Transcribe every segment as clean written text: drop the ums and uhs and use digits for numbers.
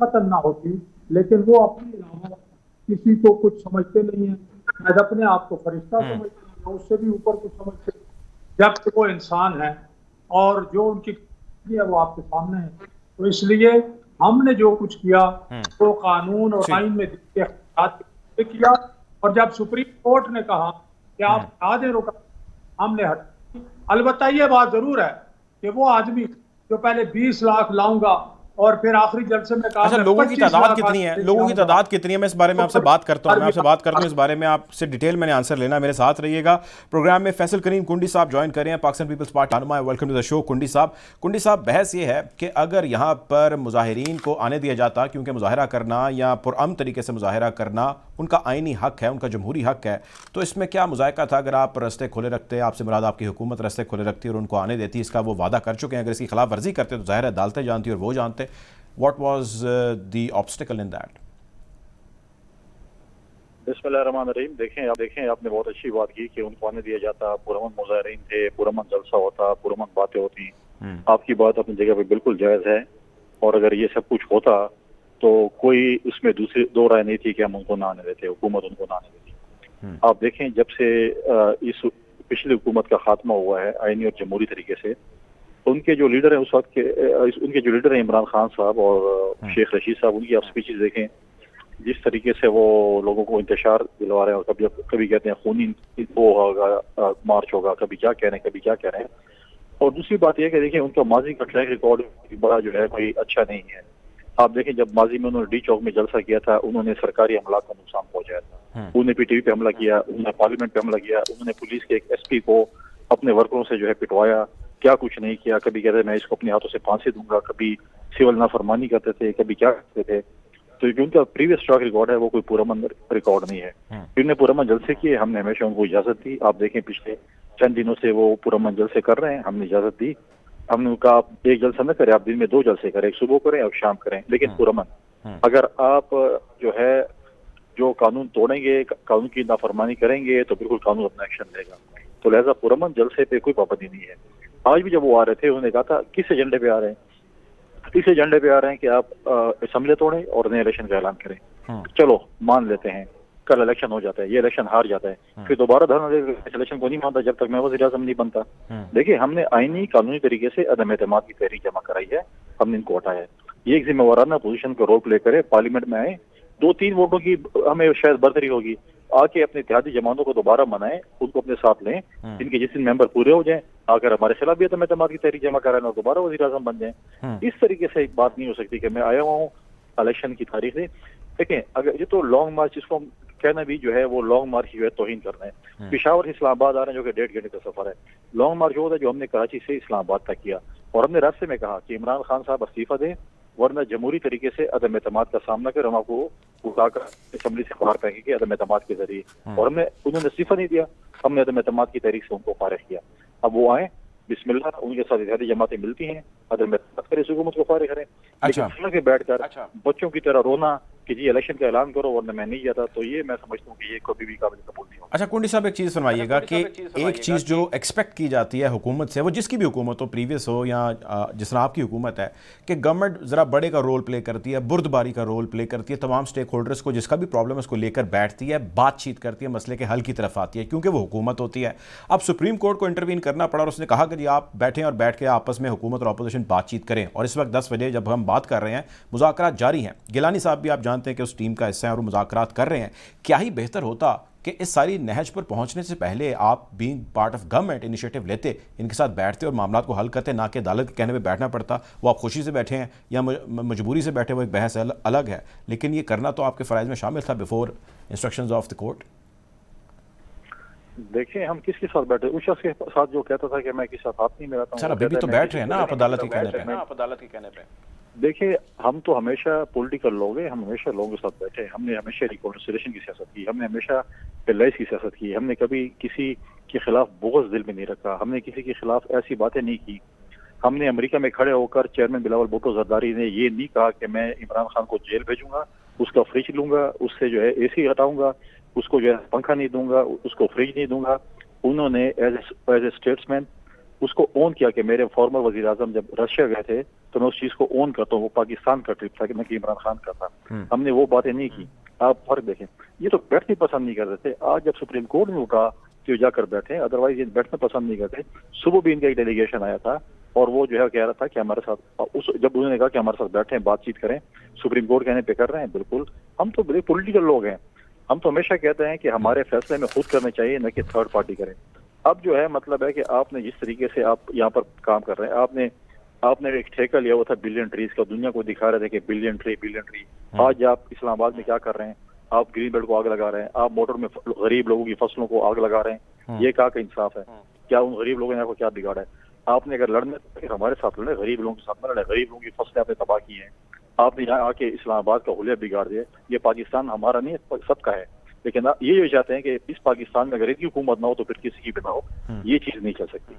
ختم نہ ہوتی، لیکن وہ اپنے علاوہ کسی کو کچھ سمجھتے نہیں ہیں، شاید اپنے آپ کو فرشتہ سمجھتے ہیں یا اس سے بھی اوپر کچھ سمجھتے ہیں، جبکہ وہ انسان ہیں اور جو ان کی ہے وہ آپ کے سامنے ہے. تو اس لیے ہم نے جو کچھ کیا وہ قانون اور آئین میں دیے اختیارات کے کیا، اور جب سپریم کورٹ نے کہا کہ آپ ہٹا دیں رکن، ہم نے ہٹا. البتہ یہ بات ضرور ہے کہ وہ آدمی جو پہلے 20 لاکھ لاؤں گا اور پھر آخری جلسے میں کہا اچھا میں لوگوں کی 25 تعداد لاکھ کتنی ہے، آدمی لوگوں کی لاؤں گا، تعداد کتنی ہے، میں اس بارے میں آپ سے بات کرتا ہوں، اس بارے میں آپ سے ڈیٹیل میں نے آنسر لینا. میرے ساتھ رہیے گا. پروگرام میں فیصل کریم کنڈی صاحب جوائن کر رہے ہیں، پاکستان پیپلز پارٹی رہنما. ویلکم ٹو دا شو کنڈی صاحب. بحث یہ ہے کہ اگر یہاں پر مظاہرین کو آنے دیا جاتا، کیونکہ مظاہرہ کرنا یا پرامن طریقے سے مظاہرہ کرنا ان کا آئینی حق ہے، ان کا جمہوری حق ہے، تو اس میں کیا مذائقہ تھا اگر آپ رستے کھلے رکھتے، آپ سے مراد آپ کی حکومت رستے کھلے رکھتی اور ان کو آنے دیتی؟ اس کا وہ وعدہ کر چکے ہیں، اگر اس کی خلاف ورزی کرتے تو ظاہر ہے عدالتیں جانتی اور وہ جانتے. What was the obstacle in that? بسم اللہ الرحمن الرحیم. دیکھیں آپ نے بہت اچھی بات کی کہ ان کو آنے دیا جاتا، پرامن مظاہرین تھے، پرامن جلسہ ہوتا، پرامن باتیں ہوتی. آپ کی بات اپنی جگہ پہ بالکل جائز ہے، اور اگر یہ سب کچھ ہوتا تو کوئی اس میں دوسری دو رائے نہیں تھی کہ ہم ان کو نہ آنے دیتے، حکومت ان کو نہ آنے دیتی. آپ دیکھیں جب سے اس پچھلی حکومت کا خاتمہ ہوا ہے آئینی اور جمہوری طریقے سے، ان کے جو لیڈر ہیں اس وقت کے، ان کے جو لیڈر ہیں عمران خان صاحب اور شیخ رشید صاحب، ان کی آپ سپیچز دیکھیں جس طریقے سے وہ لوگوں کو انتشار دلوا رہے ہیں، اور کبھی کہتے ہیں خونی وہ ہوگا، مارچ ہوگا، کبھی کیا کہہ رہے ہیں، کبھی کیا کہہ رہے ہیں. اور دوسری بات یہ کہ دیکھیں ان کا ماضی کا ٹریک ریکارڈ بڑا جو ہے کوئی اچھا نہیں ہے. آپ دیکھیں جب ماضی میں انہوں نے ڈی چوک میں جلسہ کیا تھا، انہوں نے سرکاری عملات کو نقصان پہنچایا تھا، انہوں نے پی ٹی وی پہ حملہ کیا، انہوں نے پارلیمنٹ پہ حملہ کیا، انہوں نے پولیس کے ایک ایس پی کو اپنے ورکروں سے جو ہے پٹوایا، کیا کچھ نہیں کیا. کبھی کہتے میں اس کو اپنے ہاتھوں سے پھانسی دوں گا، کبھی سول نافرمانی کرتے تھے، کبھی کیا کرتے تھے. تو جو ان کا پریویس ٹریک ریکارڈ ہے وہ کوئی پرامن ریکارڈ نہیں ہے. انہوں نے پرامن جلسے کیے، ہم نے ہمیشہ ان کو اجازت دی. آپ دیکھیں پچھلے چند دنوں سے وہ پرامن جلسے کر رہے ہیں، ہم نے اجازت دی. ہم نے کہا آپ ایک جلسہ نہ کریں، آپ دن میں 2 جلسے کریں، ایک صبح کریں اور شام کریں، لیکن پرامن. اگر آپ جو ہے جو قانون توڑیں گے، قانون کی نافرمانی کریں گے تو بالکل قانون اپنا ایکشن لے گا. تو لہذا پرامن جلسے پہ کوئی پابندی نہیں ہے. آج بھی جب وہ آ رہے تھے انہوں نے کہا تھا کس ایجنڈے پہ آ رہے ہیں، اس ایجنڈے پہ آ رہے ہیں کہ آپ اسمبلی توڑیں اور نئے الیکشن کا اعلان کریں. چلو مان لیتے ہیں کل الیکشن ہو جاتا ہے، یہ الیکشن ہار جاتا ہے، پھر دوبارہ دھرنا دے الیکشن کو نہیں مانتا جب تک میں وزیر اعظم نہیں بنتا. دیکھیے ہم نے آئینی قانونی طریقے سے عدم اعتماد کی تحریک جمع کرائی ہے، ہم نے ان کو ہٹایا ہے. یہ ایک ذمہ وارانہ پوزیشن کا رول پلے کرے، پارلیمنٹ میں آئے، 2-3 ووٹوں کی ہمیں شاید برتری ہوگی، آ کے اپنے اتحادی جماعتوں کو دوبارہ منائیں، ان کو اپنے ساتھ لیں، ان کے جس ممبر پورے ہو جائیں، آ کر ہمارے خلاف بھی عدم اعتماد کی تحریک جمع کرائیں اور دوبارہ وزیر اعظم بن جائیں. اس طریقے سے ایک بات نہیں ہو سکتی کہ میں آیا ہوا ہوں الیکشن کی تاریخ سے. دیکھیں اگر یہ تو لانگ مارچ، اس کو کہنا بھی جو ہے وہ لانگ مارچ کی جو ہے توہین کرنا ہے. پشاور سے اسلام آباد آ رہے ہیں جو کہ 1.5 گھنٹے کا سفر ہے. لانگ مارچ وہ تھا جو ہم نے کراچی سے اسلام آباد تک کیا، اور ہم نے راستے میں کہا کہ عمران خان صاحب استعفیٰ دیں ورنہ جمہوری طریقے سے عدم اعتماد کا سامنا کر، ہم آپ کو اٹھا کر اسمبلی سے باہر پھینکیں گے عدم اعتماد کے ذریعے. اور انہوں نے استعفیٰ نہیں دیا، ہم نے عدم اعتماد کی تحریک سے ان کو فارغ کیا. اب وہ آئیں، بسم اللہ، ان کے ساتھ اتحادی جماعتیں ملتی ہیں، عدم اعتماد کریں، حکومت کو فارغ کریں. لیکن سڑک پہ بیٹھ کر بچوں کی طرح رونا کہ جی الیکشن کا اعلان کرو ورنہ میں نہیں جاتا، تو یہ میں سمجھتا ہوں کہ یہ کبھی بھی قابل قبول نہیں ہوگا. اچھا کنڈی صاحب ایک چیز فرمائیے گا کہ ایک چیز جو ایکسپیکٹ کی جاتی ہے حکومت سے، وہ جس کی بھی حکومت ہو، پریویس ہو یا جس طرح آپ کی حکومت ہے، کہ گورنمنٹ ذرا بڑے کا رول پلے کرتی ہے، بردباری کا رول پلے کرتی ہے، تمام سٹیک ہولڈرز کو جس کا بھی پرابلم ہے اس کو لے کر بیٹھتی ہے، بات چیت کرتی ہے، مسئلے کے حل کی طرف آتی ہے، کیونکہ وہ حکومت ہوتی ہے. اب سپریم کورٹ کو انٹروین کرنا پڑا اور اس نے کہا کہ جی آپ بیٹھیں اور بیٹھ کے آپس میں حکومت اور اپوزیشن بات چیت کریں. اور اس وقت 10 بجے جب ہم بات کر رہے ہیں مذاکرات جاری ہیں. گیلانی صاحب بھی آپ جانتے ہیں کہ اس ٹیم کا حصہ ہیں اور مذاکرات کر رہے ہیں. کیا ہی بہتر ہوتا کہ اس ساری نہج پر پہنچنے سے پہلے آپ being part of government initiative لیتے، ان کے ساتھ بیٹھتے اور معاملات کو حل کرتے، نہ کہ عدالت کے کہنے پہ بیٹھنا پڑتا. وہ آپ خوشی سے بیٹھے ہیں یا مجبوری سے بیٹھے، وہ ایک بحث الگ ہے، لیکن یہ کرنا تو آپ کے فرائض میں شامل تھا before instructions of the court. دیکھیں ہم کس کے ساتھ بیٹھے، اس شخص کے ساتھ جو کہتا تھا کہ میں کس ساتھ ہاتھ نہیں ملاتا ہوں. سر ابھی بھی تو بیٹھ رہے ہیں نا آپ عدالت کے کہنے پہ. دیکھیں ہم تو ہمیشہ پولیٹیکل لوگ ہیں، ہم ہمیشہ لوگوں کے ساتھ بیٹھے، ہم نے ہمیشہ ریکونسیلیشن کی سیاست کی، ہم نے ہمیشہ پیلائش کی سیاست کی، ہم نے کبھی کسی کے خلاف بغض دل میں نہیں رکھا، ہم نے کسی کے خلاف ایسی باتیں نہیں کی. ہم نے امریکہ میں کھڑے ہو کر چیئرمین بلاول بھٹو زرداری نے یہ نہیں کہا کہ میں عمران خان کو جیل بھیجوں گا، اس کا فریج لوں گا، اس سے جو ہے اے سی ہٹاؤں گا، اس کو جو ہے پنکھا نہیں دوں گا، اس کو فریج نہیں دوں گا. انہوں نے ایز اے اسٹیٹسمین اس کو اون کیا کہ میرے فارمر وزیر اعظم جب رشیا گئے تھے تو میں اس چیز کو اون کرتا ہوں. وہ پاکستان کا ٹرپ تھا کہ نہ کہ عمران خان کا تھا. ہم نے وہ باتیں نہیں کی. آپ فرق دیکھیں, یہ تو بیٹھنے پسند نہیں کرتے تھے. آج جب سپریم کورٹ نے کہا کہ وہ جا کر بیٹھے, ادروائز یہ بیٹھنا پسند نہیں کرتے. صبح بھی ان کا ایک ڈیلیگیشن آیا تھا اور وہ جو ہے کہہ رہا تھا کہ ہمارے ساتھ جب انہوں نے کہا کہ ہمارے ساتھ بیٹھیں, بات چیت کریں, سپریم کورٹ کہنے پہ کر رہے ہیں. بالکل, ہم تو بڑے پولیٹیکل لوگ ہیں. ہم تو ہمیشہ کہتے ہیں کہ ہمارے فیصلے میں خود کرنے چاہیے, نہ کہ تھرڈ پارٹی کریں. اب جو ہے مطلب ہے کہ آپ نے جس طریقے سے آپ یہاں پر کام کر رہے ہیں, آپ نے ایک ٹھیکہ لیا ہوا تھا بلین ٹریز کا, دنیا کو دکھا رہے تھے کہ بلین ٹری. آج آپ اسلام آباد میں کیا کر رہے ہیں؟ آپ گرین بیلٹ کو آگ لگا رہے ہیں. آپ موٹر میں غریب لوگوں کی فصلوں کو آگ لگا رہے ہیں. یہ کہا کہ انصاف ہے؟ کیا ان غریب لوگوں نے آپ کو کیا بگاڑا ہے؟ آپ نے اگر لڑنے پھر ہمارے ساتھ لڑے, غریب لوگوں کے ساتھ نہ لڑے. غریب لوگوں کی فصلیں آپ نے تباہ کی ہیں. آپ نے یہاں آ کے اسلام آباد کا حلیہ بگاڑ دیا. یہ پاکستان ہمارا نہیں ہے, سب کا ہے. لیکن یہ چاہتے ہیں کہ اس پاکستان میں اگر ایک کی حکومت نہ ہو تو پھر کسی کی بھی نہ ہو. یہ چیز نہیں چل سکتی.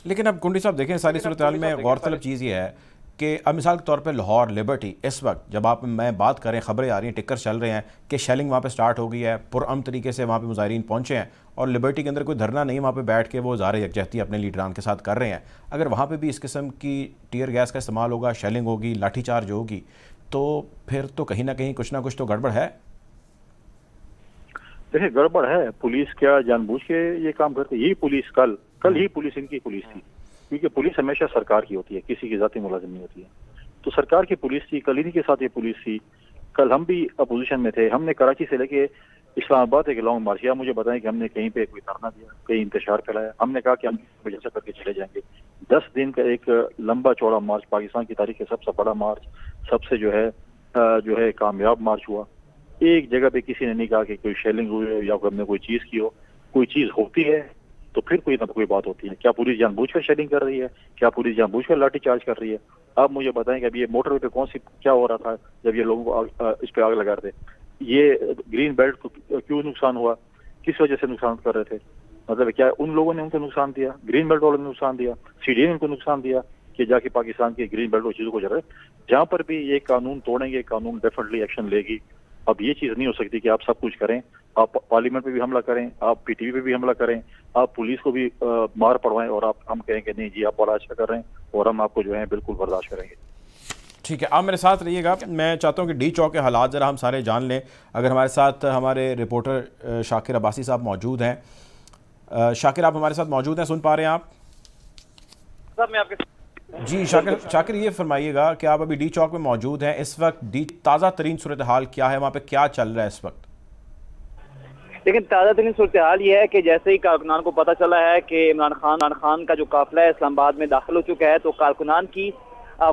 لیکن اب کنڈی صاحب دیکھیں, ساری صورتحال میں غور طلب چیز یہ ہے کہ اب مثال کے طور پہ لاہور لبرٹی اس وقت جب آپ میں بات کریں, خبریں آ رہی ہیں, ٹکر چل رہے ہیں کہ شیلنگ وہاں پہ سٹارٹ ہو گئی ہے, پرامن طریقے سے وہاں پہ مظاہرین پہنچے ہیں, اور لبرٹی کے اندر کوئی دھرنا نہیں, وہاں پہ بیٹھ کے وہ اظہار یکجہتی اپنے لیڈران کے ساتھ کر رہے ہیں. اگر وہاں پہ بھی اس قسم کی ٹیئر گیس کا استعمال ہوگا, شیلنگ ہوگی, لاٹھی چارج ہوگی, تو پھر تو کہیں نہ کہیں کچھ نہ کچھ تو گڑبڑ ہے. دیکھیں گڑبڑ ہے. پولیس کیا جان بوجھ کے یہ کام کرتی ہے؟ یہی پولیس کل ہی پولیس ان کی پولیس تھی, کیونکہ پولیس ہمیشہ سرکار کی ہوتی ہے, کسی کی ذاتی ملازم نہیں ہوتی ہے. تو سرکار کی پولیس تھی, کل انہی کے ساتھ یہ پولیس تھی. کل ہم بھی اپوزیشن میں تھے. ہم نے کراچی سے لے کے اسلام آباد ایک لانگ مارچ کیا. مجھے بتائیں کہ ہم نے کہیں پہ کوئی دھرنا دیا, کہیں انتشار پھیلایا؟ ہم نے کہا کہ ہم جلسہ کر کے چلے جائیں گے. 10 دن کا ایک لمبا چوڑا مارچ, پاکستان کی تاریخ کا سب سے بڑا مارچ, سب سے جو ہے کامیاب مارچ ہوا. ایک جگہ پہ کسی نے نہیں کہا کہ کوئی شیلنگ ہوئی ہے یا ہم نے کوئی چیز کی ہو. کوئی چیز ہوتی ہے تو پھر کوئی نہ کوئی بات ہوتی ہے. کیا پولیس جان بوجھ کر شیلنگ کر رہی ہے؟ کیا پولیس جان بوجھ کر لاٹھی چارج کر رہی ہے؟ آپ مجھے بتائیں کہ اب یہ موٹر وے پہ کیا ہو رہا تھا جب یہ لوگوں کو اس پہ آگ لگا رہے تھے؟ یہ گرین بیلٹ کو کیوں نقصان ہوا؟ کس وجہ سے نقصان کر رہے تھے؟ مطلب کیا ان لوگوں نے ان کو نقصان دیا؟ گرین بیلٹ والوں نے نقصان دیا؟ سی ڈی نے ان کو نقصان دیا کہ جا کے پاکستان کے گرین بیلٹ چیزوں کو جا رہے. جہاں پر بھی یہ قانون توڑیں گے, قانون ڈیفینیٹلی ایکشن لے گی. اب یہ چیز نہیں ہو سکتی کہ آپ سب کچھ کریں, آپ پارلیمنٹ پہ بھی حملہ کریں, آپ پی ٹی وی پہ بھی حملہ کریں, آپ پولیس کو بھی مار پڑوائیں, اور ہم کہیں کہ نہیں جی آپ بڑا اچھا کر رہے ہیں اور ہم آپ کو جو ہے بالکل برداشت کریں گے. ٹھیک ہے, آپ میرے ساتھ رہیے گا. میں چاہتا ہوں کہ ڈی چوک کے حالات ذرا ہم سارے جان لیں. اگر ہمارے ساتھ ہمارے رپورٹر شاکر عباسی صاحب موجود ہیں. شاکر, آپ ہمارے ساتھ موجود ہیں, سن پا رہے ہیں آپ؟ صاحب میں آپ کے جی شاکر, یہ فرمائیے گا کہ آپ ابھی ڈی چوک میں موجود ہیں, اس وقت تازہ ترین صورتحال کیا ہے, وہاں پہ کیا چل رہا ہے اس وقت؟ لیکن تازہ ترین صورتحال یہ ہے کہ جیسے ہی کارکنان کو پتہ چلا ہے کہ عمران خان کا جو قافلہ ہے اسلام آباد میں داخل ہو چکا ہے, تو کارکنان کی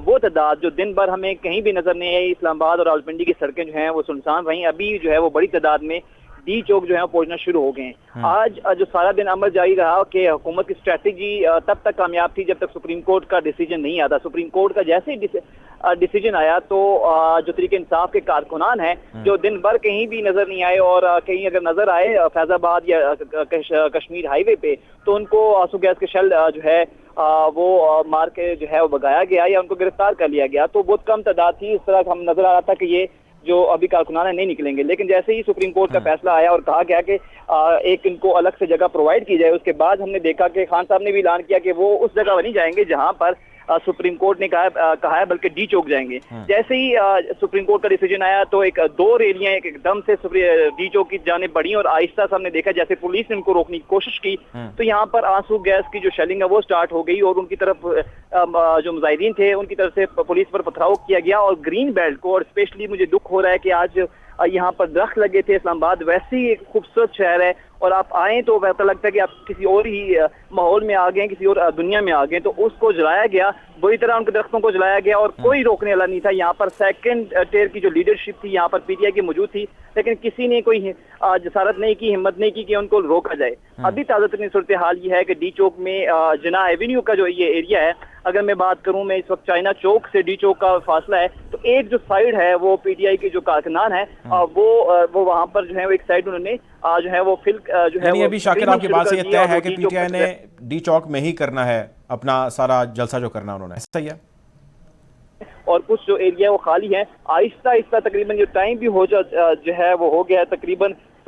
وہ تعداد جو دن بھر ہمیں کہیں بھی نظر نہیں آئی, اسلام آباد اور راولپنڈی کی سڑکیں جو ہیں وہ سنسان رہیں, ابھی جو ہے وہ بڑی تعداد میں ڈی چوک جو ہے پہنچنا شروع ہو گئے ہیں. آج جو سارا دن عمل جاری رہا کہ حکومت کی اسٹریٹجی تب تک کامیاب تھی جب تک سپریم کورٹ کا ڈیسیجن نہیں آتا. سپریم کورٹ کا جیسے ہی ڈیسیجن آیا تو جو طریقہ انصاف کے کارکنان ہیں جو دن بھر کہیں بھی نظر نہیں آئے, اور کہیں اگر نظر آئے فیض آباد یا کشمیر ہائی وے پہ, تو ان کو آنسو گیس کے شیل جو ہے وہ مار کے جو ہے وہ بگایا گیا یا ان کو گرفتار کر لیا گیا. تو بہت کم تعداد تھی. اس طرح ہم نظر آ رہا تھا کہ یہ جو ابھی کارکنان نہیں نکلیں گے, لیکن جیسے ہی سپریم کورٹ کا فیصلہ آیا اور کہا گیا کہ ایک ان کو الگ سے جگہ پرووائڈ کی جائے, اس کے بعد ہم نے دیکھا کہ خان صاحب نے بھی اعلان کیا کہ وہ اس جگہ نہیں جائیں گے جہاں پر سپریم کورٹ نے کہا ہے, بلکہ ڈی چوک جائیں گے. جیسے ہی سپریم کورٹ کا ڈیسیجن آیا تو دو ریلیاں ایک دم سے ڈی چوک کی جانب بڑھی, اور آہستہ سے ہم نے دیکھا جیسے پولیس نے ان کو روکنے کی کوشش کی تو یہاں پر آنسو گیس کی جو شیلنگ ہے وہ سٹارٹ ہو گئی, اور ان کی طرف جو مظاہرین تھے ان کی طرف سے پولیس پر پتھراؤ کیا گیا. اور گرین بیلٹ کو, اور اسپیشلی مجھے دکھ ہو رہا ہے کہ آج یہاں پر درخت لگے تھے. اسلام آباد ویسے ہی ایک خوبصورت شہر ہے, اور آپ آئیں تو ایسا لگتا ہے کہ آپ کسی اور ہی ماحول میں آ گئے, کسی اور دنیا میں آ گئے. تو اس کو جلایا گیا, بری طرح ان کے درختوں کو جلایا گیا, اور کوئی روکنے والا نہیں تھا. یہاں پر سیکنڈ ٹیئر کی جو لیڈرشپ تھی یہاں پر پی ٹی آئی کی موجود تھی, لیکن کسی نے کوئی جسارت نہیں کی, ہمت نہیں کی کہ ان کو روکا جائے. ابھی تازہ ترین صورتحال یہ ہے کہ ڈی چوک میں جناح ایوینیو کا جو یہ ایریا ہے, اگر میں بات کروں, میں اس وقت چائنا چوک سے ڈی چوک کا فاصلہ ہے, تو ایک جو سائیڈ ہے وہ پی ٹی آئی کے جو کارکنان ہیں وہ وہاں پر جو ہے ایک سائیڈ انہوں نے جو ہے وہ جو ہے ابھی شاکر آپ کی بات سے یہ طے ہے کہ پی ٹی آئی نے ڈی چوک میں ہی کرنا ہے اپنا سارا جلسہ جو کرنا انہوں نے, صحیح ہے, اور کچھ جو ایریا وہ خالی ہے. آہستہ آہستہ تقریباً جو ٹائم بھی جو ہے وہ ہو گیا ہے, تقریباً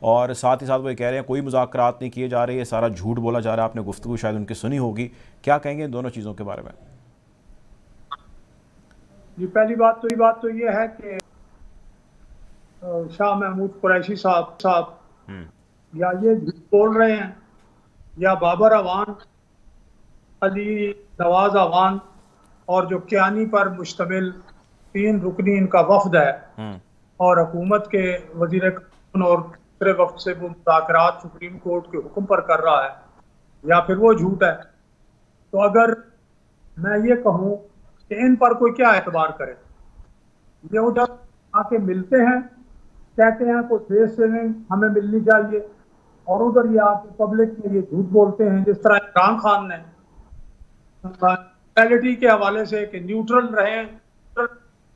اور ساتھ ہی ساتھ وہ یہ کہہ رہے ہیں کوئی مذاکرات نہیں کیے جا رہے, یہ سارا جھوٹ بولا جا رہا ہے. آپ نے گفتگو شاید ان کی سنی ہوگی, کیا کہیں گے ان دونوں چیزوں کے بارے میں؟ جی پہلی بات تو یہ ہے کہ شاہ محمود قریشی صاحب یا یہ جھوٹ بول رہے ہیں, یا بابر اعوان, علی نواز اعوان اور جو کیانی پر مشتمل 3 رکنی ان کا وفد ہے اور حکومت کے وزیر قانون اور دوسرے وفد سے وہ مذاکرات سپریم کورٹ کے حکم پر کر رہا ہے, یا پھر وہ جھوٹ ہے. تو اگر میں یہ کہوں کہ ان پر کوئی کیا اعتبار کرے, یہ ادھر آ کے ملتے ہیں, کہتے ہیں کوئی فیس سیونگ ہمیں ملنی چاہیے, اور ادھر یہ آ کے پبلک میں یہ جھوٹ بولتے ہیں, جس طرح عمران خان نے نیوٹرلٹی کے حوالے سے کہ نیوٹرل رہیں,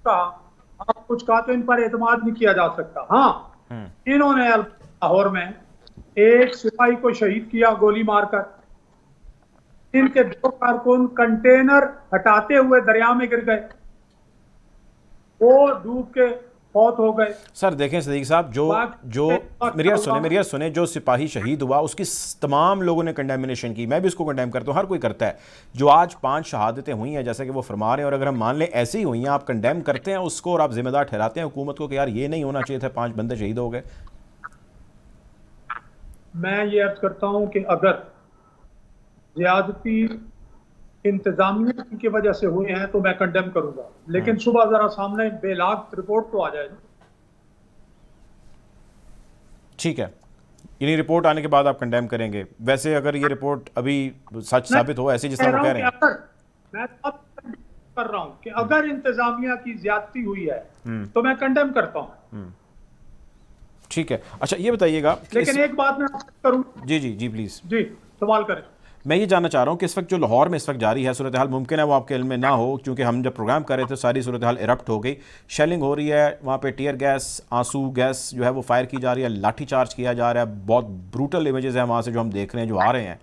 آپ کچھ کہا تو ان پر اعتماد نہیں کیا جا سکتا. ہاں انہوں نے لاہور میں ایک سپاہی کو شہید کیا گولی مار کر, ان کے 2 کارکن کنٹینر ہٹاتے ہوئے دریا میں گر گئے, وہ ڈوب کے فوت ہو گئے. سر دیکھیں صدیق صاحب, جو میری سنیں جو سپاہی شہید ہوا اس کی تمام لوگوں نے کنڈیمنیشن کی, میں بھی اس کو کنڈیم کرتا ہوں, ہر کوئی کرتا ہے. جو آج 5 شہادتیں ہوئی ہیں جیسا کہ وہ فرما رہے ہیں, اور اگر ہم مان لیں ایسی ہی ہوئی ہیں, آپ کنڈیم کرتے ہیں اس کو اور آپ ذمہ دار ٹھہراتے ہیں حکومت کو کہ یار یہ نہیں ہونا چاہیے تھا, 5 بندے شہید ہو گئے. میں یہ عرض کرتا ہوں کہ اگر زیادتی انتظامیہ کی وجہ سے ہوئے ہیں تو میں کنڈیم کروں گا, لیکن صبح ذرا سامنے بے لاگ رپورٹ تو آ جائے گی. ٹھیک ہے, یعنی رپورٹ آنے کے بعد آپ کنڈیم کریں گے. ویسے اگر یہ رپورٹ ابھی سچ ثابت ہو ایسی جس طرح وہ کہہ رہے ہیں, میں اب کر رہا ہوں کہ اگر انتظامیہ کی زیادتی ہوئی ہے تو میں کنڈیم کرتا ہوں. ٹھیک ہے. اچھا یہ بتائیے گا, لیکن ایک بات میں کروں. جی پلیز. جی سوال کریں. میں یہ جاننا چاہ رہا ہوں کہ اس وقت جو لاہور میں اس وقت جاری ہے صورتحال, ممکن ہے وہ آپ کے علم میں نہ ہو کیونکہ ہم جب پروگرام کر رہے تھے ساری صورتحال ایرپٹ ہو گئی, شیلنگ ہو رہی ہے وہاں پہ, ٹیئر گیس, آنسو گیس جو ہے وہ فائر کی جا رہی ہے, لاٹھی چارج کیا جا رہا ہے, بہت بروٹل امیجز ہیں وہاں سے جو ہم دیکھ رہے ہیں جو آ رہے ہیں.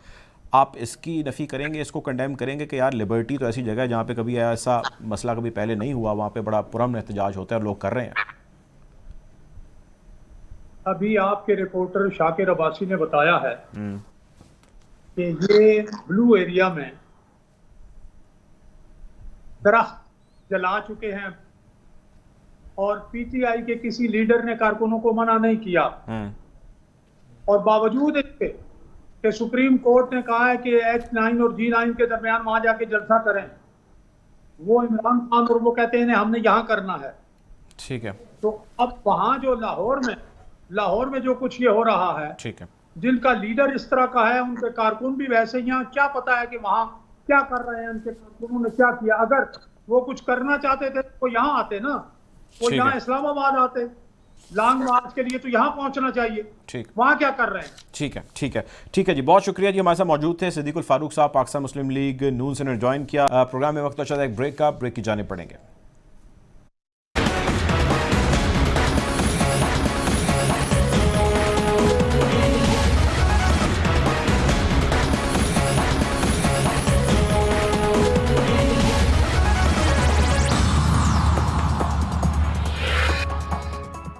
آپ اس کی نفی کریں گے, اس کو کنڈیم کریں گے کہ یار لبرٹی تو ایسی جگہ ہے جہاں پہ کبھی ایسا مسئلہ کبھی پہلے نہیں ہوا, وہاں پہ بڑا پرامن احتجاج ہوتا ہے اور لوگ کر رہے ہیں. ابھی آپ کے رپورٹر شاکر عباسی نے بتایا ہے کہ یہ بلو ایریا میں درخت جلا چکے ہیں اور پی ٹی آئی کے کسی لیڈر نے کارکنوں کو منع نہیں کیا, اور باوجود اس کے کہ سپریم کورٹ نے کہا ہے کہ H9 اور G9 کے درمیان وہاں جا کے جلسہ کریں, وہ عمران خان اور وہ کہتے ہیں ہم نے یہاں کرنا ہے. ٹھیک ہے. تو اب وہاں جو لاہور میں جو کچھ یہ ہو رہا ہے, ٹھیک ہے, جن کا لیڈر اس طرح کا ہے, ان کے کارکن بھی ویسے ہی ہیں, کیا پتا ہے کہ وہاں کیا کر رہے ہیں, ان کے کارکنوں نے کیا کیا. اگر وہ کچھ کرنا چاہتے تھے تو وہ یہاں آتے نا, وہ یہاں اسلام آباد آتے لانگ مارچ کے لیے, تو یہاں پہنچنا چاہیے. وہاں کیا کر رہے ہیں؟ ٹھیک ہے جی, بہت شکریہ جی. ہمارے ساتھ موجود تھے صدیق الفاروق صاحب, پاکستان مسلم لیگ نون سے جوائن کیا. پروگرام میں وقت اچھا تھا ایک بریک کی جانب پڑیں گے.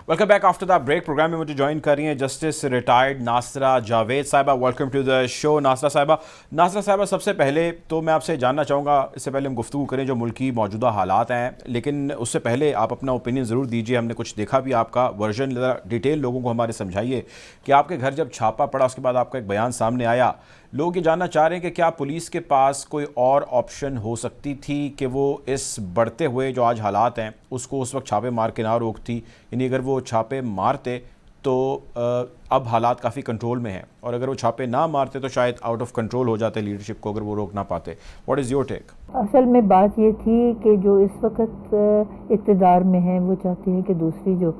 Welcome back after the break. Programme میں مجھے جوائن کر رہی ہیں جسٹس ریٹائرڈ ناصرہ جاوید صاحبہ. ویلکم ٹو دا شو ناصرہ صاحبہ. سب سے پہلے تو میں آپ سے جاننا چاہوں گا, اس سے پہلے ہم گفتگو کریں جو ملکی موجودہ حالات ہیں, لیکن اس سے پہلے آپ اپنا اوپینین ضرور دیجیے. ہم نے کچھ دیکھا بھی آپ کا ورژن, ڈیٹیل لوگوں کو ہمارے سمجھائیے کہ آپ کے گھر جب چھاپا پڑا اس کے بعد آپ کا ایک بیان سامنے آیا, لوگ یہ جاننا چاہ رہے ہیں کہ کیا پولیس کے پاس کوئی اور آپشن ہو سکتی تھی کہ وہ اس بڑھتے ہوئے جو آج حالات ہیں اس کو اس وقت چھاپے مار کے نہ روکتی, یعنی اگر وہ چھاپے مارتے تو اب حالات کافی کنٹرول میں ہیں, اور اگر وہ چھاپے نہ مارتے تو شاید آؤٹ آف کنٹرول ہو جاتے لیڈرشپ کو اگر وہ روک نہ پاتے. What is your take? اصل میں بات یہ تھی کہ جو اس وقت اقتدار میں ہیں وہ چاہتے ہیں کہ دوسری جو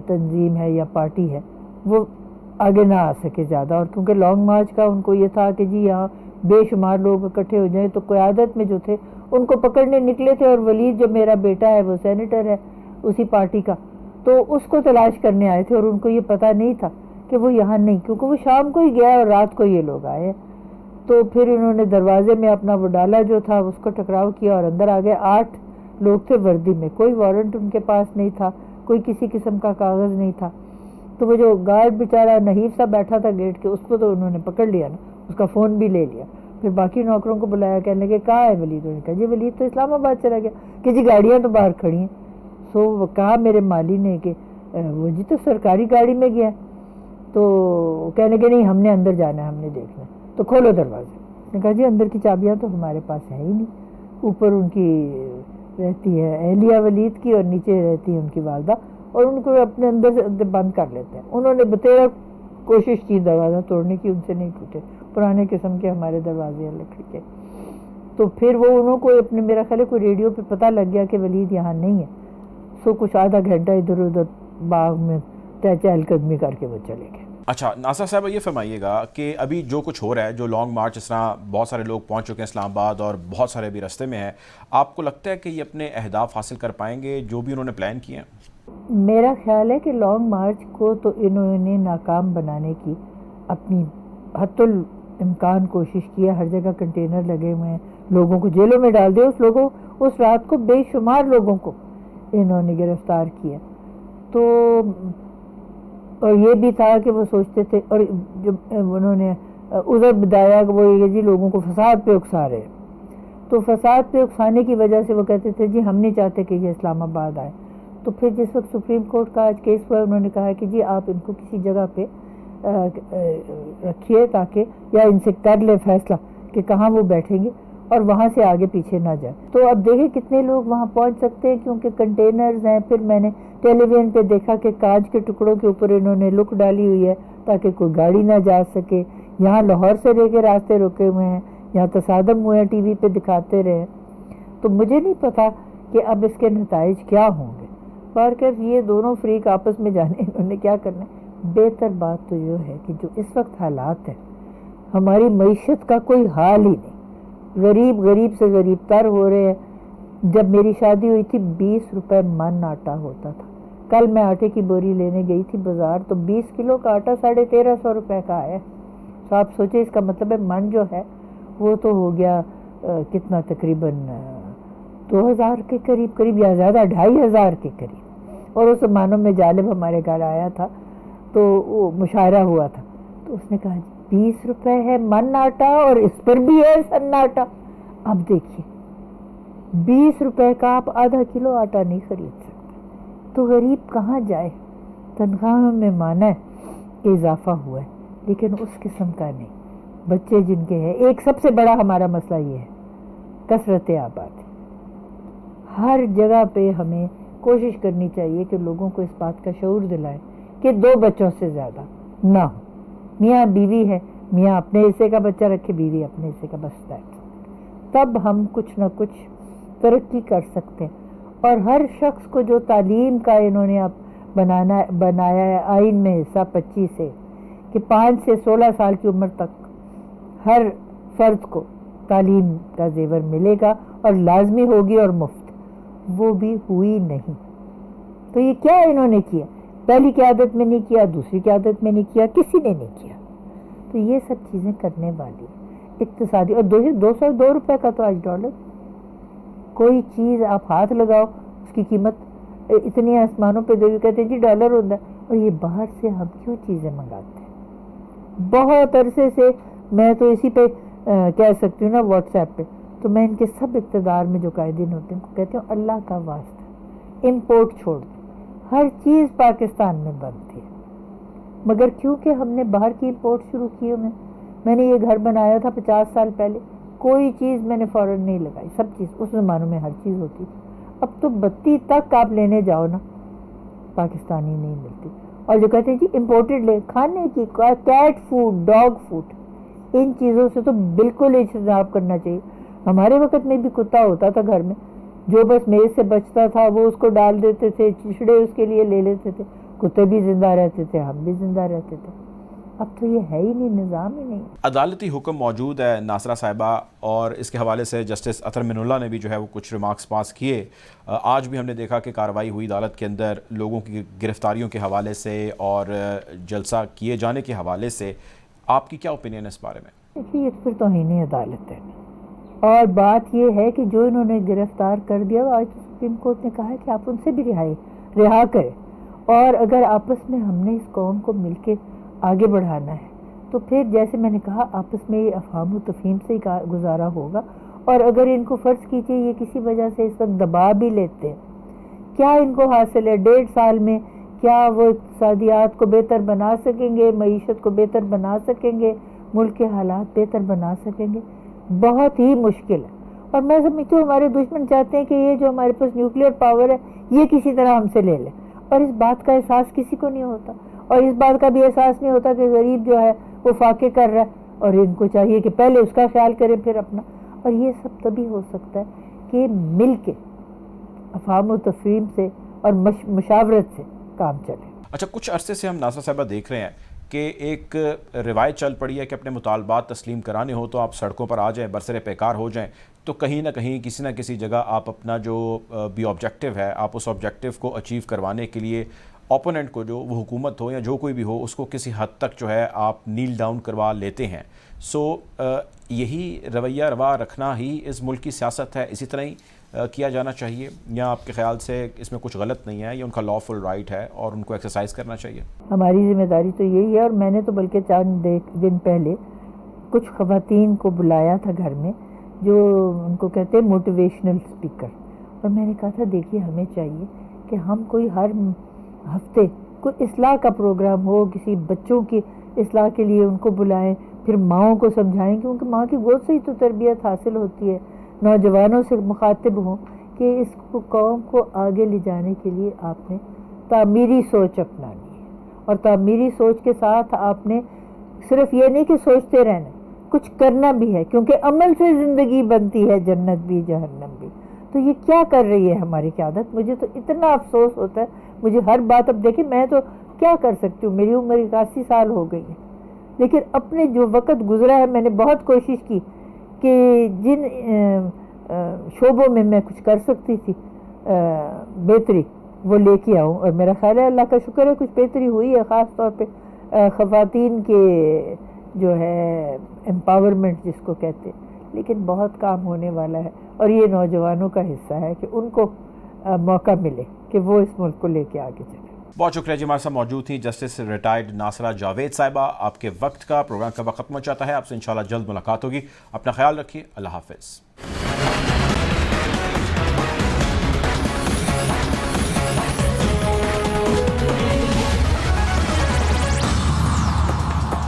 تنظیم ہے یا پارٹی ہے وہ آگے نہ آ سکے زیادہ, اور کیونکہ لانگ مارچ کا ان کو یہ تھا کہ جی یہاں بے شمار لوگ اکٹھے ہو جائیں, تو قیادت میں جو تھے ان کو پکڑنے نکلے تھے, اور ولید جو میرا بیٹا ہے وہ سینیٹر ہے اسی پارٹی کا, تو اس کو تلاش کرنے آئے تھے, اور ان کو یہ پتہ نہیں تھا کہ وہ یہاں نہیں, کیونکہ وہ شام کو ہی گیا اور رات کو یہ لوگ آئے. تو پھر انہوں نے دروازے میں اپنا وہ ڈالا جو تھا اس کو ٹکراؤ کیا اور اندر آ گئے. 8 لوگ تھے وردی میں, کوئی وارنٹ ان کے پاس نہیں تھا, کوئی کسی قسم کا کاغذ نہیں تھا. تو وہ جو گارڈ بیچارہ نحیف سا بیٹھا تھا گیٹ کے، اس کو تو انہوں نے پکڑ لیا نا، اس کا فون بھی لے لیا. پھر باقی نوکروں کو بلایا، کہنے لگے کہاں ہے ولید؟ انہوں نے کہا جی ولید تو اسلام آباد چلا گیا. کہ جی گاڑیاں تو باہر کھڑی ہیں. سو کہا میرے مالی نے کہ وہ جی تو سرکاری گاڑی میں گیا. تو کہنے لگے نہیں، ہم نے اندر جانا ہے، ہم نے دیکھنا ہے. تو کھولو دروازے. نے کہا جی اندر کی چابیاں تو ہمارے پاس ہے ہی نہیں. اوپر ان کی رہتی ہے اہلیہ ولید کی، اور نیچے رہتی ہے ان کی والدہ، اور ان کو اپنے اندر سے اندر بند کر لیتے ہیں. انہوں نے بتیرا کوشش کی دروازہ توڑنے کی، ان سے نہیں ٹوٹے. پرانے قسم کے ہمارے دروازے ہیں لکڑی کے. تو پھر وہ انہوں کو اپنے، میرا خیال ہے کوئی ریڈیو پہ پتہ لگ گیا کہ ولید یہاں نہیں ہے. سو کچھ آدھا گھنٹہ ادھر ادھر باغ میں چہل قدمی کر کے وہ چلے گئے. اچھا ناصرہ صاحبہ یہ فرمائیے گا کہ ابھی جو کچھ ہو رہا ہے، جو لانگ مارچ، اس طرح بہت سارے لوگ پہنچ چکے ہیں اسلام آباد اور بہت سارے ابھی رستے میں ہیں، آپ کو لگتا ہے کہ یہ اپنے اہداف حاصل کر پائیں گے جو بھی انہوں نے پلان کیے ہیں؟ میرا خیال ہے کہ لانگ مارچ کو تو انہوں نے ناکام بنانے کی اپنی حت الامکان کوشش کی ہے. ہر جگہ کنٹینر لگے ہوئے ہیں، لوگوں کو جیلوں میں ڈال دیا. اس رات کو بے شمار لوگوں کو انہوں نے گرفتار کیا. تو اور یہ بھی تھا کہ وہ سوچتے تھے، اور جب انہوں نے عذر بدایا کہ وہ یہ جی لوگوں کو فساد پہ اکسا رہے، تو فساد پہ اکسانے کی وجہ سے وہ کہتے تھے جی ہم نہیں چاہتے کہ یہ اسلام آباد آئے. تو پھر جس وقت سپریم کورٹ کا آج کیس ہوا، انہوں نے کہا کہ جی آپ ان کو کسی جگہ پہ رکھیے تاکہ، یا ان سے کر لے فیصلہ کہ کہاں وہ بیٹھیں گے اور وہاں سے آگے پیچھے نہ جائے. تو اب دیکھیں کتنے لوگ وہاں پہنچ سکتے ہیں، کیونکہ کنٹینرز ہیں. پھر میں نے ٹیلی ویژن پہ دیکھا کہ کانچ کے ٹکڑوں کے اوپر انہوں نے لک ڈالی ہوئی ہے تاکہ کوئی گاڑی نہ جا سکے. یہاں لاہور سے لے کے راستے رکے ہوئے ہیں، یہاں تصادم ہوئے ہیں، ٹی وی پہ دکھاتے رہے. تو مجھے نہیں پتا کہ اب اس کے نتائج کیا ہوں گے. بہرکیف یہ دونوں فریق آپس میں جانے انہوں نے کیا کرنا ہے. بہتر بات تو یہ ہے کہ جو اس وقت حالات ہیں، ہماری معیشت کا کوئی حال ہی نہیں، غریب سے غریب تر ہو رہے ہیں. جب میری شادی ہوئی تھی 20 روپے من آٹا ہوتا تھا. کل میں آٹے کی بوری لینے گئی تھی بازار، تو 20 کلو کا آٹا 1350 روپے کا ہے. تو آپ سوچیں اس کا مطلب ہے من جو ہے وہ تو ہو گیا کتنا، تقریباً 2000 کے قریب یا زیادہ 2500 کے قریب. اور اس زمانوں میں جالب ہمارے گھر آیا تھا تو وہ مشاعرہ ہوا تھا، تو اس نے کہا جی 20 روپے ہے من آٹا اور اس پر بھی ہے سناٹا. اب دیکھیے 20 روپے کا آپ آدھا کلو آٹا نہیں خرید سکتے. تو غریب کہاں جائے؟ تنخواہوں میں مانا ہے کہ اضافہ ہوا ہے، لیکن اس قسم کا نہیں. بچے جن کے ہیں، ایک سب سے بڑا ہمارا مسئلہ یہ ہے کثرت آبادی. ہر جگہ پہ ہمیں کوشش کرنی چاہیے کہ لوگوں کو اس بات کا شعور دلائیں کہ 2 بچوں سے زیادہ نہ ہو. میاں بیوی ہے، میاں اپنے حصے کا بچہ رکھے، بیوی اپنے حصے کا بچہ رکھے. تب ہم کچھ نہ کچھ ترقی کر سکتے ہیں. اور ہر شخص کو جو تعلیم کا انہوں نے اب بنایا ہے آئین میں حصہ 25 سے، کہ 5 سے 16 سال کی عمر تک ہر فرد کو تعلیم کا زیور ملے گا اور لازمی ہوگی اور مفت. وہ بھی ہوئی نہیں. تو یہ کیا انہوں نے کیا؟ پہلی قیادت میں نہیں کیا، دوسری قیادت میں نہیں کیا، کسی نے نہیں کیا. تو یہ سب چیزیں کرنے والی اقتصادی. اور 202 روپے کا تو آج ڈالر. کوئی چیز آپ ہاتھ لگاؤ اس کی قیمت اتنی آسمانوں پہ گئی، کہتے ہیں جی ڈالر ہوتا ہے. اور یہ باہر سے ہم کیوں چیزیں منگاتے ہیں؟ بہت عرصے سے میں تو اسی پہ کہہ سکتی ہوں نا، واٹس ایپ پہ، تو میں ان کے سب اقتدار میں جو قائدین ہوتے ہیں کہتے ہیں اللہ کا واسطہ امپورٹ چھوڑ دیں. ہر چیز پاکستان میں بند تھی، مگر کیونکہ ہم نے باہر کی امپورٹ شروع کی ہوئی. میں نے یہ گھر بنایا تھا 50 سال پہلے، کوئی چیز میں نے فوراً نہیں لگائی. سب چیز اس زمانوں میں ہر چیز ہوتی تھی. اب تو بتی تک آپ لینے جاؤ نا پاکستانی نہیں ملتی. اور جو کہتے ہیں جی امپورٹڈ لے، کھانے کی کیٹ فوڈ، ڈاگ فوڈ، ان چیزوں سے تو بالکل اجتناب کرنا چاہیے. ہمارے وقت میں بھی کتا ہوتا تھا گھر میں، جو بس میز سے بچتا تھا وہ اس کو ڈال دیتے تھے، چشڑے اس کے لیے لے لیتے تھے. کتے بھی زندہ رہتے تھے، ہم بھی زندہ رہتے تھے. اب تو یہ ہے ہی نہیں، نظام ہی نہیں. عدالتی حکم موجود ہے ناصرہ صاحبہ، اور اس کے حوالے سے جسٹس اطہر من اللہ نے بھی جو ہے وہ کچھ ریمارکس پاس کیے. آج بھی ہم نے دیکھا کہ کارروائی ہوئی عدالت کے اندر لوگوں کی گرفتاریوں کے حوالے سے اور جلسہ کیے جانے کے حوالے سے. آپ کی کیا اوپینین ہے اس بارے میں؟ دیکھیے یہ پھر توہین عدالت ہے. اور بات یہ ہے کہ جو انہوں نے گرفتار کر دیا، آج تو سپریم کورٹ نے کہا ہے کہ آپ ان سے بھی رہا کریں. اور اگر آپس میں ہم نے اس قوم کو مل کے آگے بڑھانا ہے تو پھر جیسے میں نے کہا آپس میں یہ افہام و تفہیم سے ہی گزارا ہوگا. اور اگر ان کو فرض کیجیے یہ کسی وجہ سے اس وقت دبا بھی لیتے ہیں, کیا ان کو حاصل ہے 1.5 سال میں؟ کیا وہ اقتصادیات کو بہتر بنا سکیں گے, معیشت کو بہتر بنا سکیں گے, ملک کے حالات بہتر بنا سکیں گے؟ بہت ہی مشکل ہے. اور میں سمجھتی ہوں ہمارے دشمن چاہتے ہیں کہ یہ جو ہمارے پاس نیوکلیئر پاور ہے یہ کسی طرح ہم سے لے لیں, اور اس بات کا احساس کسی کو نہیں ہوتا, اور اس بات کا بھی احساس نہیں ہوتا کہ غریب جو ہے وہ فاقے کر رہا ہے, اور ان کو چاہیے کہ پہلے اس کا خیال کریں پھر اپنا. اور یہ سب تبھی ہو سکتا ہے کہ مل کے افہام و تفہیم سے اور مشاورت سے کام چلے. اچھا, کچھ عرصے سے ہم ناصرہ صاحبہ دیکھ رہے ہیں کہ ایک روایت چل پڑی ہے کہ اپنے مطالبات تسلیم کرانے ہو تو آپ سڑکوں پر آ جائیں, برسر پیکار ہو جائیں, تو کہیں نہ کہیں کسی نہ کسی جگہ آپ اپنا جو بھی آبجیکٹیو ہے آپ اس آبجیکٹیو کو اچیو کروانے کے لیے اوپوننٹ کو, جو وہ حکومت ہو یا جو کوئی بھی ہو, اس کو کسی حد تک جو ہے آپ نیل ڈاؤن کروا لیتے ہیں. سو یہی رویہ روا رکھنا ہی اس ملک کی سیاست ہے, اسی طرح ہی کیا جانا چاہیے, یا آپ کے خیال سے اس میں کچھ غلط نہیں ہے, یہ ان کا لا فل رائٹ ہے اور ان کو ایکسرسائز کرنا چاہیے؟ ہماری ذمہ داری تو یہی ہے, اور میں نے تو بلکہ چند دن پہلے کچھ خواتین کو بلایا تھا گھر میں جو ان کو کہتے ہیں موٹیویشنل اسپیکر, اور میں نے کہا تھا دیکھیے ہمیں چاہیے کہ ہم کوئی ہر ہفتے کوئی اصلاح کا پروگرام ہو, کسی بچوں کی اصلاح کے لیے ان کو بلائیں, پھر ماؤں کو سمجھائیں, کیونکہ ماں کی گود سے ہی تو تربیت حاصل ہوتی ہے, نوجوانوں سے مخاطب ہوں کہ اس قوم کو آگے لے جانے کے لیے آپ نے تعمیری سوچ اپنانی ہے, اور تعمیری سوچ کے ساتھ آپ نے صرف یہ نہیں کہ سوچتے رہنا, کچھ کرنا بھی ہے, کیونکہ عمل سے زندگی بنتی ہے, جنت بھی جہنم بھی. تو یہ کیا کر رہی ہے ہماری قیادت؟ مجھے تو اتنا افسوس ہوتا ہے, مجھے ہر بات, اب دیکھیں میں تو کیا کر سکتی ہوں, میری عمر 81 سال ہو گئی ہے, لیکن اپنے جو وقت گزرا ہے میں نے بہت کوشش کی کہ جن شعبوں میں میں کچھ کر سکتی تھی بہتری وہ لے کے آؤں, اور میرا خیال ہے اللہ کا شکر ہے کچھ بہتری ہوئی ہے, خاص طور پہ خواتین کے جو ہے امپاورمنٹ جس کو کہتے ہیں, لیکن بہت کام ہونے والا ہے, اور یہ نوجوانوں کا حصہ ہے کہ ان کو موقع ملے کہ وہ اس ملک کو لے کے آگے چلیں. بہت شکریہ جی, ہمارے ساتھ موجود تھیں جسٹس ریٹائرڈ ناصرہ جاوید صاحبہ. آپ کے وقت کا پروگرام کا وقت ختم ہو جاتا ہے, آپ سے انشاءاللہ جلد ملاقات ہوگی. اپنا خیال رکھیے, اللہ حافظ.